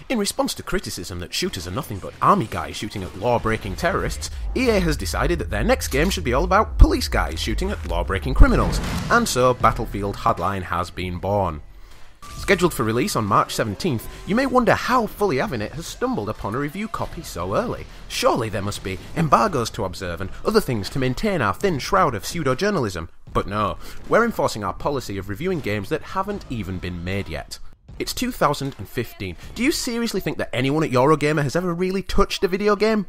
In response to criticism that shooters are nothing but army guys shooting at law-breaking terrorists, EA has decided that their next game should be all about police guys shooting at law-breaking criminals, and so Battlefield Hardline has been born. Scheduled for release on March 17th, you may wonder how Fully Having It has stumbled upon a review copy so early. Surely there must be embargoes to observe and other things to maintain our thin shroud of pseudo-journalism. But no, we're enforcing our policy of reviewing games that haven't even been made yet. It's 2015. Do you seriously think that anyone at Eurogamer has ever really touched a video game?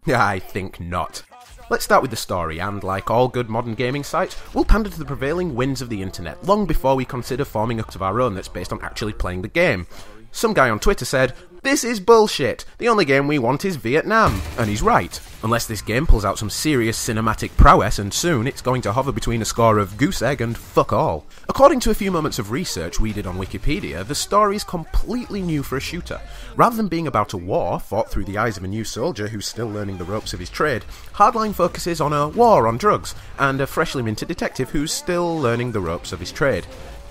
I think not. Let's start with the story, and like all good modern gaming sites, we'll pander to the prevailing winds of the internet long before we consider forming a of our own that's based on actually playing the game. Some guy on Twitter said, "This is bullshit, the only game we want is Vietnam," and he's right. Unless this game pulls out some serious cinematic prowess, and soon it's going to hover between a score of goose egg and fuck all. According to a few moments of research we did on Wikipedia, the story is completely new for a shooter. Rather than being about a war fought through the eyes of a new soldier who's still learning the ropes of his trade, Hardline focuses on a war on drugs, and a freshly minted detective who's still learning the ropes of his trade.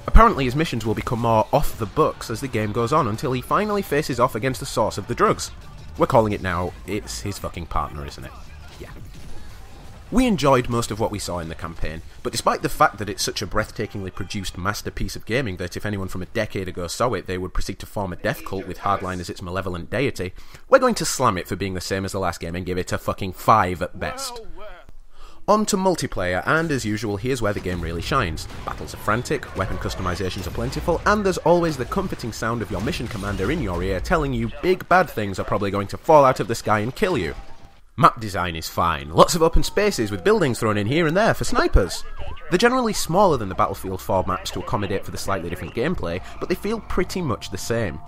Apparently his missions will become more off the books as the game goes on until he finally faces off against the source of the drugs. We're calling it now, it's his fucking partner, isn't it? Yeah. We enjoyed most of what we saw in the campaign, but despite the fact that it's such a breathtakingly produced masterpiece of gaming that if anyone from a decade ago saw it, they would proceed to form a death cult with Hardline as its malevolent deity, we're going to slam it for being the same as the last game and give it a fucking 5 at best. On to multiplayer, and as usual, here's where the game really shines. Battles are frantic, weapon customizations are plentiful, and there's always the comforting sound of your mission commander in your ear telling you big bad things are probably going to fall out of the sky and kill you. Map design is fine, lots of open spaces with buildings thrown in here and there for snipers. They're generally smaller than the Battlefield 4 maps to accommodate for the slightly different gameplay, but they feel pretty much the same.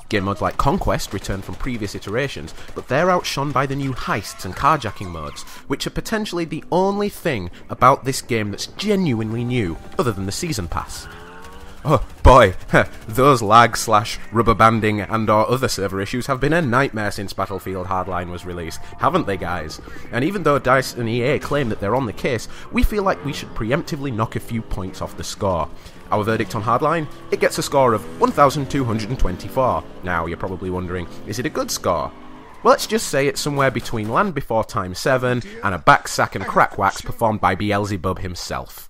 Game modes like Conquest return from previous iterations, but they're outshone by the new heists and carjacking modes, which are potentially the only thing about this game that's genuinely new, other than the Season Pass. Oh boy, those lag/rubber banding and or other server issues have been a nightmare since Battlefield Hardline was released, haven't they guys? And even though DICE and EA claim that they're on the case, we feel like we should preemptively knock a few points off the score. Our verdict on Hardline? It gets a score of 1,224. Now, you're probably wondering, is it a good score? Well, let's just say it's somewhere between Land Before Time 7 and a backsack and crack wax performed by Beelzebub himself.